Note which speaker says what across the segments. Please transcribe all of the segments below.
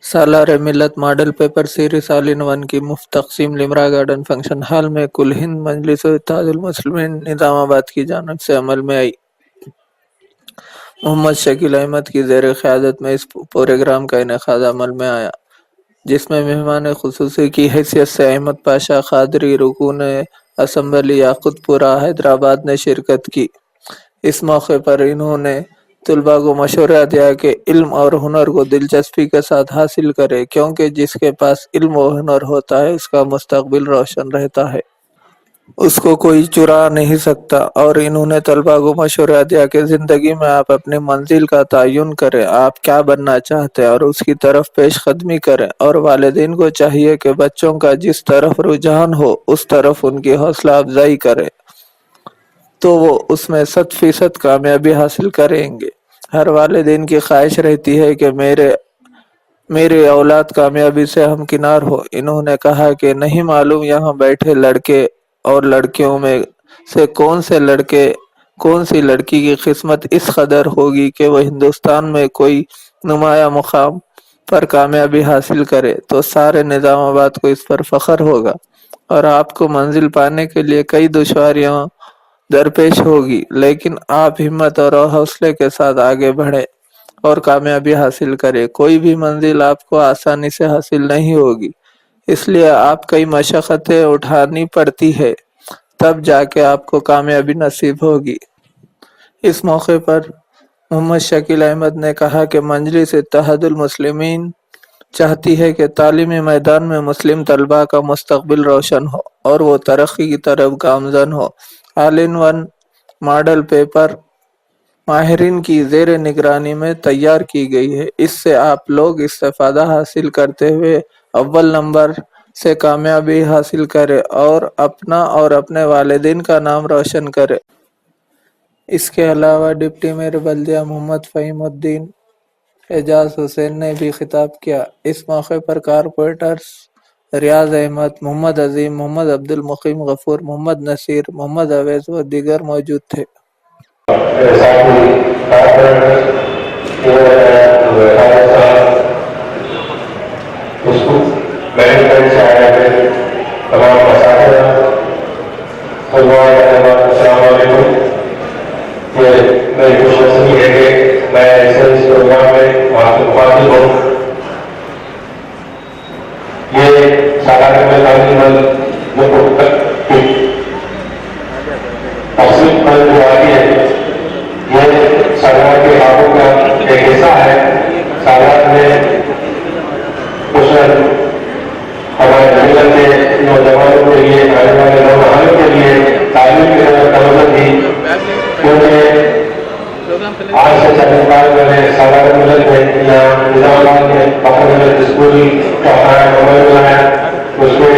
Speaker 1: سالار ملت model paper series all in one کی مفت تقسیم لمرا گارڈن فنکشن ہال میں کل ہند مجلس اتحاد المسلمین نظام آباد کی جانب سے عمل میں آئی۔ محمد شکیل احمد کی زیر قیادت میں اس پروگرام کا انعقاد عمل میں آیا، جس میں مہمان خصوصی کی حیثیت سے احمد پاشا قادری رکن اسمبلی یاقوت پورہ حیدرآباد نے شرکت کی۔ اس موقع پر انہوں نے طلباء کو مشورہ دیا کہ علم اور ہنر کو دلچسپی کے ساتھ حاصل کرے، کیونکہ جس کے پاس علم و ہنر ہوتا ہے اس کا مستقبل روشن رہتا ہے، اس کو کوئی چرا نہیں سکتا۔ اور انہوں نے طلباء کو مشورہ دیا کہ زندگی میں آپ اپنی منزل کا تعین کریں، آپ کیا بننا چاہتے ہیں اور اس کی طرف پیش قدمی کریں، اور والدین کو چاہیے کہ بچوں کا جس طرف رجحان ہو اس طرف ان کی حوصلہ افزائی کریں تو وہ اس میں 100% کامیابی حاصل کریں گے۔ ہر والدین کی خواہش رہتی ہے کہ میری اولاد کامیابی سے ہمکنار ہو۔ انہوں نے کہا کہ نہیں معلوم یہاں بیٹھے لڑکے اور لڑکیوں میں سے کون سی لڑکی کی قسمت اس قدر ہوگی کہ وہ ہندوستان میں کوئی نمایاں مقام پر کامیابی حاصل کرے، تو سارے نظام آباد کو اس پر فخر ہوگا، اور آپ کو منزل پانے کے لیے کئی دشواریاں درپیش ہوگی، لیکن آپ ہمت اور حوصلے کے ساتھ آگے بڑھیں اور کامیابی حاصل کریں۔ کوئی بھی منزل آپ کو آسانی سے حاصل نہیں ہوگی، اس لیے آپ کئی مشقتیں اٹھانی پڑتی ہے، تب جا کے آپ کو کامیابی نصیب ہوگی۔ اس موقع پر محمد شکیل احمد نے کہا کہ مجلس اتحاد المسلمین چاہتی ہے کہ تعلیمی میدان میں مسلم طلباء کا مستقبل روشن ہو اور وہ ترقی کی طرف گامزن ہو۔ آل ان ون ماڈل پیپر ماہرین کی زیر نگرانی میں تیار کی گئی ہے۔ اس سے آپ لوگ استفادہ حاصل کرتے ہوئے اول نمبر سے کامیابی حاصل کریں اور اپنا اور اپنے والدین کا نام روشن کریں۔ اس کے علاوہ ڈپٹی میئر بلدیہ محمد فہیم الدین اعجاز حسین نے بھی خطاب کیا۔ اس موقع پر کارپوریٹرز ریاض احمد، محمد عظیم، محمد عبد المقیم غفور، محمد نصیر، محمد اویس و دیگر موجود تھے۔
Speaker 2: میری خوش نصیبی ہے کہ میں اس پروگرام میں مخاطب ہوں۔ یہ سالانہ میں تعلیم تقسیم پر جو آتی ہے، یہ سالانہ کے خوابوں کا ایک حصہ ہے۔ سالانہ میں کچھ ہمارے ملت کے نوجوانوں کے لیے، آنے والے نوجوانوں کے لیے تعلیم کی طرف توجہ دی، کیونکہ آج سے 40 سال پہلے سالانہ ملت میں یا نظام آباد میں فخر ملت اسکول کا عمل بنایا، اس میں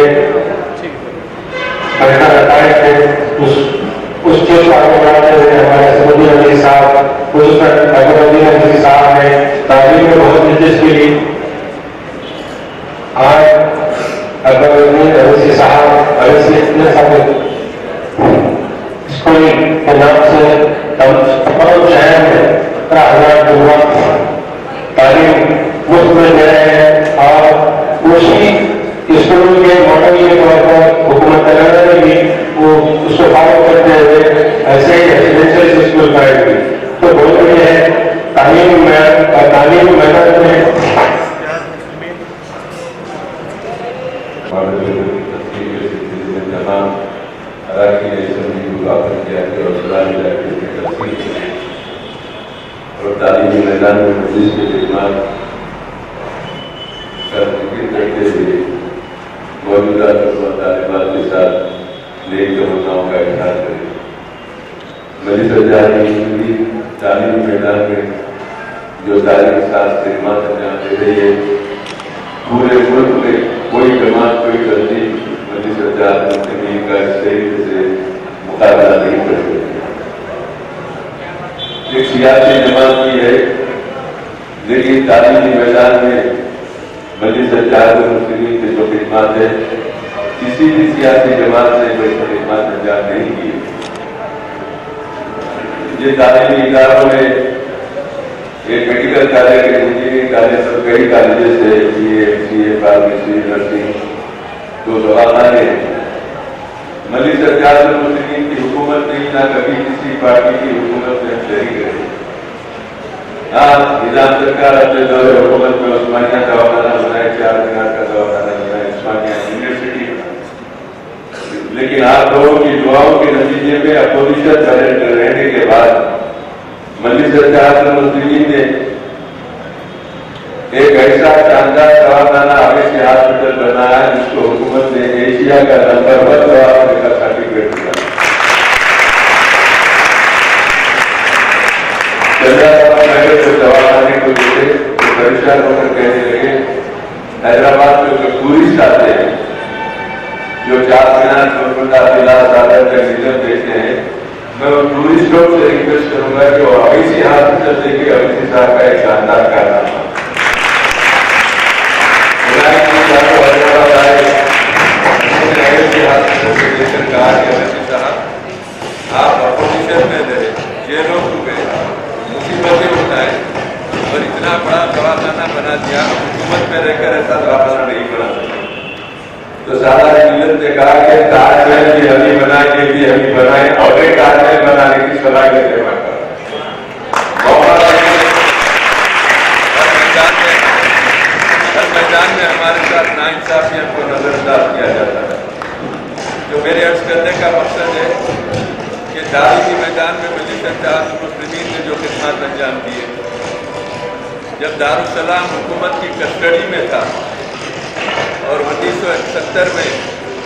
Speaker 2: بہتر عقائد تھے، اس چیز کو آگے بڑھاتے ہوئے ہمارے اسمبلی علی صاحب، خصوصاً اکبر الدین علی صاحب نے تعلیم میں بہت دلچسپی لی۔ آج اکبر الدین علی صاحب اتنے سارے اسکول کے نام سے تمام شہر میں 15,000 طلباء تعلیم مفت میں دے رہے ہیں، اور اسی اسکول کے ماڈل کے طور پر حکومت تلنگانہ نے بھی وہ اس کو فالو کرتے ہوئے ایسے ہی ریزیڈینشیل اسکول قائم کی۔ تو بہت بڑی ہے تعلیم میدان میں اور تعلیمی میدان میں مجلس کے خدمات کا ذکر کرتے ہوئے موجودہ طالبات کے ساتھ نیک تمناؤں کا اظہار کریں۔ مجلس اتحاد تعلیمی میدان میں جو تعلیم کے ساتھ خدمات انجام دے رہی ہے، پورے ملک میں کوئی جماعت، کوئی تنظیم مجلس اتحاد المسلمین کا اس طریقے سے مقابلہ نہیں کر سکتی۔ ایک سیاسی جماعت بھی ہے، لیکن تعلیمی میدان میں مجلس اتحاد المسلمین کی جو خدمات ہے، کسی بھی سیاسی جماعت نے کوئی خدمات انجام نہیں کی۔ یہ تعلیمی اداروں میں ایک میڈیکل کالج کے انجینئرنگ کالج اور کئی کالجز سے BA فارمیسی نرسنگ 2 دواخانے ملی سرکار المسلمین کی حکومت نے نہ کبھی کسی پارٹی کی حکومت میں شریک رہی. نظام سرکار اپنے دور حکومت میں عثمانیہ دواخانہ بنائے, 4 مینار کا دواخانہ بنائے, عثمانیہ یونیورسٹی. لیکن آپ لوگوں کی دعاؤں کے نتیجے میں اپوزیشن رہنے کے بعد ملی سرکار المسلمین نے ایک ایسا شاندار دواخانہ آگے ہاسپٹل بنایا جس کو حکومت نے ایشیا کا نمبر 1 دواخانے کا سرٹیفکیٹ دیا. دواخانے کو دیکھے تو پریشان ہو کر کہنے لگے حیدرآباد میں جو ٹورسٹ آتے ہیں, جو 4 مینار گولکنڈہ قلعہ سالر کا میوزیم دیکھتے ہیں, میں ان ٹورسٹوں سے ریکویسٹ کروں گا کہ وہ اویسی ہاسپٹل دیکھے. اویسی صاحب کا ایک شاندار کارنامہ حیدرآباد آئے, اویسی ہاسپٹل سے دیکھ کر کہا کہ اویسی صاحب آپ اپوزیشن میں رہے, جیلوں کو گئے, مصیبتیں اٹھائے اور اتنا بڑا دواخانہ بنا دیا, حکومت میں رہ کر ایسا دواخانہ نہیں بنا سکتا. تو سارا ملت نے کہا کہ تاج محل بھی ہمیں بنائے, یہ بھی ہمیں بنائے, اور ایک تاج محل بنانے کی صلاحیت ہے. ہر میدان میں ہمارے ساتھ ناانصافیوں کو نظر انداز کیا جاتا ہے. جو میرے عرض کرنے کا مقصد ہے کہ تعلیمی میدان میں مجلس اتحاد المسلمین نے جو خدمات انجام دیے, جب دارالسلام حکومت کی کسٹڈی میں تھا اور 1971 میں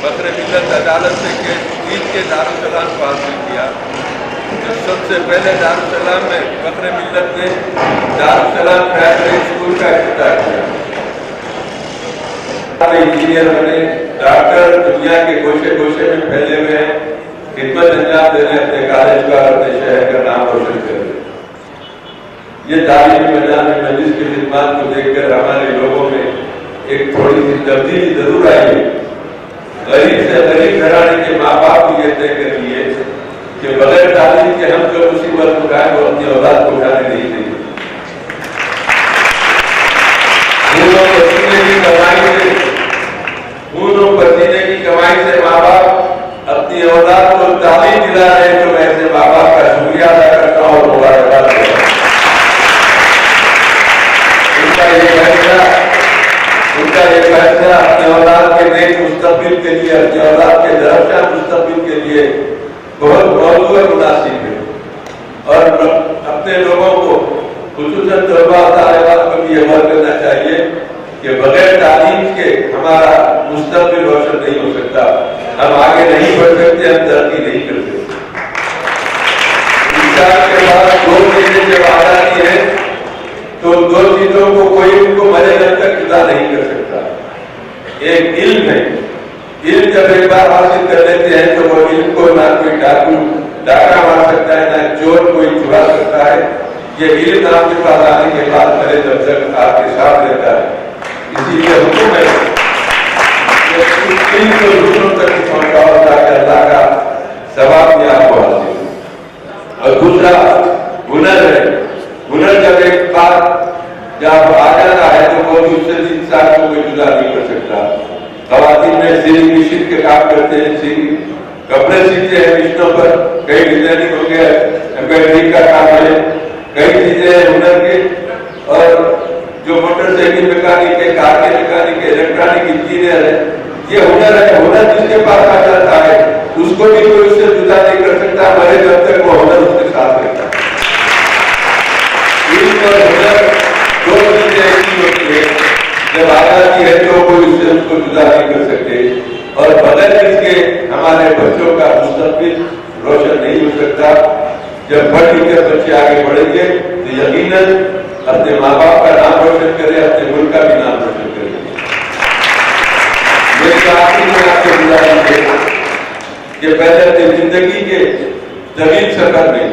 Speaker 2: فخر ملت عدالت سے جیت کے دارالسلام کو حاصل کیا, تو سب سے پہلے دارالسلام میں فخر ملت نے دارالسلام پرائمری اسکول کا افتتاح کیا. انجینئر بنے, ڈاکٹر دنیا کے گوشے گوشے میں پھیلے ہوئے ہیں, خدمت انجام دے رہے ہیں, اپنے کالج کا اور اپنے شہر کا نام روشن کر رہے ہیں. یہ تعلیمی میدان میں مجلس کی خدمات کو دیکھ کر ہمارے لوگوں میں ایک تھوڑی سی تبدیلی ضرور آئی ہے. غریب سے غریب گھرانے کے ماں باپ کو یہ طے کر لیے کہ بغیر تعلیم کے ہم جو مصیبت اٹھائیں وہ اپنی اولاد کو اٹھانے نہیں دیں گے. خون پسینے کی کمائی سے ماں باپ اپنی اولاد کو تعلیم دلا رہے ہیں, تو میں ایسے ماں باپ کا شکریہ ادا کرتا ہوں اور مبارکباد دیتا ہوں. ان کا یہ فیصلہ اپنے اولاد کے نیک مستقبل کے لیے, اپنے اولاد کے درخشاں مستقبل کے لیے بہت موضوع مناسب ہے. اور اپنے لوگوں کو خصوصاً طلباء طالبات کو بھی یہ غور کرنا چاہیے کہ بغیر تعلیم کے ہمارا مستقبل روشن نہیں ہو سکتا, ہم آگے نہیں بڑھ سکتے, ہم ترقی نہیں کر سکتے. انسان کے بعد 2 چیزیں جب آ جاتی ہیں تو 2 چیزوں کو کوئی ان کو مرے دم تک جدا نہیں کر سکتا. ایک علم ہے, علم جب ایک بار حاصل کر لیتے ہیں تو وہ علم کو نہ کوئی ڈاکہ مار سکتا ہے, نہ چور کوئی چرا سکتا ہے. یہ علم آپ کے پاس آنے کے بعد مرے دم تک آپ کے ساتھ رہتا ہے. اسی لیے حکم ہے علم کو دوسروں تک پہنچاؤ تاکہ اللہ کا ثواب بھی آپ کو حاصل ہو. اور دوسرا ہنر ہے. ہنر جب ایک بات جب آ جاتا ہے تو وہ بھی اس سے انسان کو کوئی جدا نہیں کر سکتا. خواتین میں سیلنگ مشین کے کام کرتے ہیں, کپڑے سیتے ہیں مشینوں پر, کئی ڈیزائننگ ہو گیا, ایمبرائڈری کا کام ہے, کئی چیزیں ہیں ہنر کے. اور جو موٹر سائیکل میکینک ہے, کار کے میکینک ہے, الیکٹرانک انجینئر ہے, یہ ہنر ہے. ہنر جس کے پاس آ جاتا ہے اس کو بھی کوئی اس سے جدا نہیں کر سکتا, مرے جب تک وہ ہنر اس کے ساتھ رہتا ہے. علم اور ہنر 2 چیزیں ایسی ہوتی ہے جب آ جاتی ہے تو کوئی اس سے اس کو جدا نہیں کر سکتے. اور بغیر اس کے ہمارے بچوں کا مستقبل روشن نہیں ہو سکتا. جب پڑھ لکھ کر بچے آگے بڑھیں گے تو یقیناً اپنے ماں باپ کا نام روشن کرے, اپنے ملک کا بھی نام روشن کرے. میری آخری میں آپ کو گزارش ہے کہ پہلے اپنی زندگی کے طویل سفر میں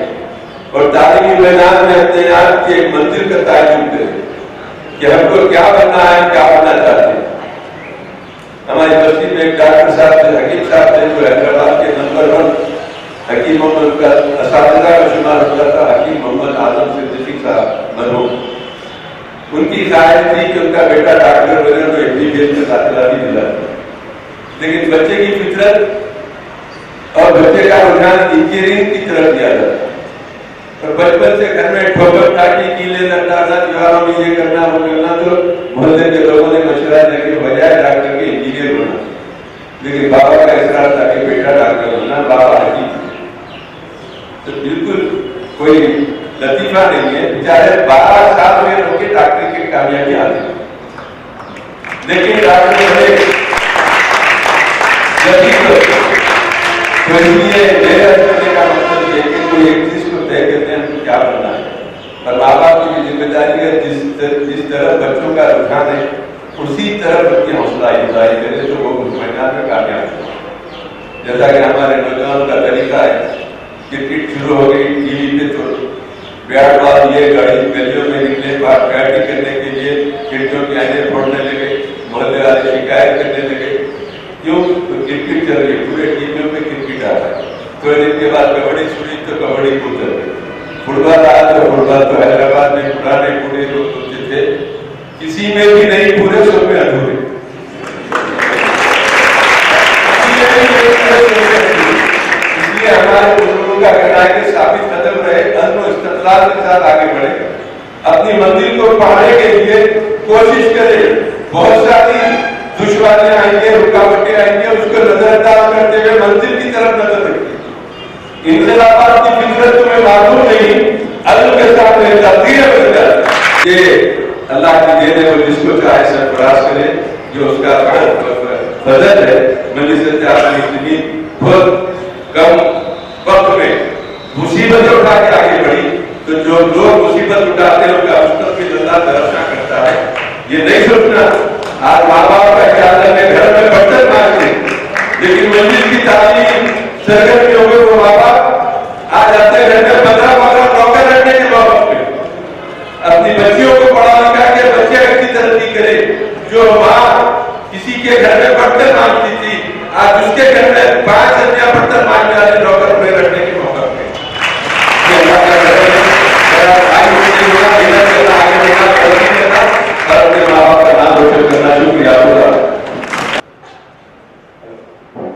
Speaker 2: اور تعلیمی میدان میں اپنے آپ کی ایک منزل کا تعین کریں کہ ہم کو کیا بننا ہے, کیا بننا چاہتے ہیں. ہماری بستی میں ایک ڈاکٹر صاحب تھے, حکیم صاحب تھے, جو حیدرآباد کے نمبر 1 حکیم محمد کا اساتذہ کا شمار ہوتا تھا, حکیم محمد اعظم صدیقی صاحب مرحوم.
Speaker 3: ان کی خواہش تھی کہ ان کا بیٹا ڈاکٹر بنے تو MBBS میں داخلہ بھی دلا، لیکن بچے کی فطرت اور بچے کا رجحان انجینئرنگ کی طرف زیادہ تھا، اور بچپن سے گھر میں ٹھوکر ٹاٹی کیلے لگتا تھا، دیواروں میں یہ کرنا وہ کرنا، تو محلے کے لوگوں نے مشورہ دیا کہ بجائے ڈاکٹر کے انجینئر بنا، لیکن بابا کا اصرار تھا کہ بیٹا ڈاکٹر بننا، بابا حاجی تھے۔ تو بالکل کوئی لطیفہ نہیں ہے، بیچارے 12 سال میں ان کے ڈاکٹری کی کامیابی حاصل، لیکن ڈاکٹر بڑے لطیف ہوتے ہیں۔ تو اس لیے میرا کرنے کا مطلب یہ کہ کوئی ایک چیز کو طے کرتے ہیں تو کیا بننا ہے، اور ماں باپ کی بھی ذمہ داری ہے جس طرح بچوں کا رجحان ہے اسی طرف ان کی حوصلہ افزائی کرے تو وہ مطمئنات میں کامیاب ہو۔ جیسا کہ ہمارے نوجوانوں کا طریقہ ہے، کرکٹ شروع ہو گئی ٹی وی پہ، تو بیٹ بال یہ گلیوں میں نکلے، بیٹنگ کرنے کے لیے کھڑکیوں کے آئینے پھوڑنے لگے، محلے والے شکایت کرنے لگے، کیوں کرکٹ چل رہی ہے، پورے ٹی ویوں پہ کرکٹ آ رہا ہے، تھوڑے دن کے بعد کبڈی چھوڑی تو کبڈی کو چل رہی، فٹ بال آیا تو فٹ بال تو حیدرآباد میں پرانے پورے لوگ ہوتے تھے، کسی میں بھی نہیں پورے، سب میں ادھورے۔ اس لیے ہمارے بزرگوں کا کہنا ہے کہ ثابت قدم رہے، عزم و استقلال کے ساتھ آگے بڑھے، اپنی منزل کو پانے کے لیے کوشش کرے، بہت ساری دشواریاں آئیں گے، رکاوٹیں آئیں گے، اس کو نظر انداز کرتے ہوئے منزل کی طرف نظر رکھیے۔ انقلابات کی فطرت تمہیں معلوم نہیں، عزم کے ساتھ تقدیر بن کر کہ اللہ کی دین ہے، وہ جس کو چاہے سرفراز کرے، جو اس کا فضل ہے۔ مجلس اتحاد مسلمین بہت کم وقت میں مصیبتیں اٹھا کے آگے بڑھی، تو جو لوگ مصیبت اٹھاتے ہیں ان کا مستقبل اللہ ترشا کرتا ہے۔ یہ نہیں سوچنا آج ماں باپ کا خیال ہے گھر میں برتن مانگتے، لیکن مجلس کی تعلیم سرگرمیوں میں وہ ماں باپ آج اپنے گھر میں 15 نوکر رکھنے کے باوجود اپنی بچیوں کو پڑھا لکھا کے بچے ایسی ترقی کرے، جو ماں کسی کے گھر میں برتن مانگتی تھی آج اس کے گھر میں 5 سنیاں برتن مانگنے والے نوکر میں رکھنے کے موقع پہ اپنے ماں باپ کا نام روشن کرنا۔ شکریہ خدا۔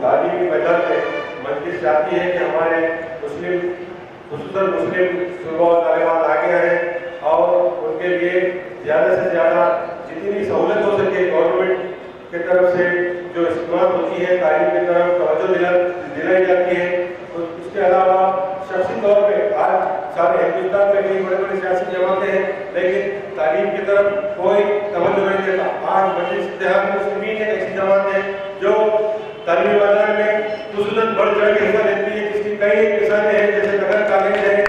Speaker 2: تعلیمی وجہ سے مجلس چاہتی ہے کہ ہمارے مسلم خصوصاً مسلم طلباء و طالبات آگے آئیں اور ان کے لیے زیادہ سے زیادہ جتنی سہولت ہو سکے گورنمنٹ کی طرف سے جو اسکیمات ہوتی ہے تعلیم کی طرف توجہ دلائی جاتی ہے۔ اس کے علاوہ شخصی طور پہ آج سارے ہندوستان میں کئی بڑے بڑے سیاسی جماعتیں ہیں لیکن تعلیم کی طرف کوئی توجہ نہیں دیتا۔ آج مجلس اتحاد مسلمین ایک ایسی جماعت ہے جو تعلیمی بازار میں خصوصاً بڑھ چڑھ کے حصہ لیتی ہے، جس کی کئی مثالیں ہیں، جیسے نگر کالج ہے،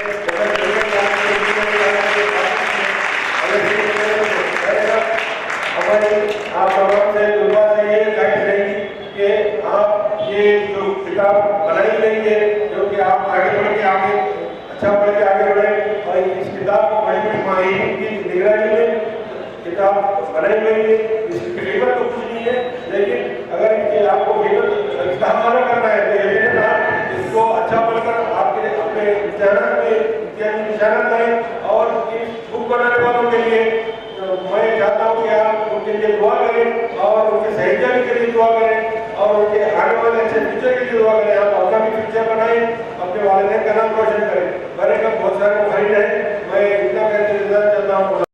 Speaker 2: آپ تمام سے طلباء سے یہ گائیڈ رہے گی کہ آپ یہ جو کتاب بنائی گئی ہے جو کہ آپ آگے بڑھ کے آگے اچھا پڑھ کے آگے بڑھیں، اور اس کتاب کو پڑھنے میں ماہرین کی نگرانی میں کتاب بنائی گئی ہے۔ اس کی قیمت تو کچھ نہیں ہے، لیکن اگر آپ کو قیمت استعمال کرنا ہے تو یہ آپ اس کو اچھا پڑھ کر آپ کے اپنے امتحانات میں امتحانی نشانات لائیں، اور اس بک بنانے والوں کے لیے میں چاہتا ہوں کہ آپ ان کے لیے دعا کریں اور ان کے صحیح جانے کے لیے دعا کریں اور ان کے آنے والے اچھے فیوچر کے لیے دعا کریں۔ آپ اپنا بھی فیوچر بنائیں، اپنے والدین کا نام روشن کریں۔ میرے کا بہت سارے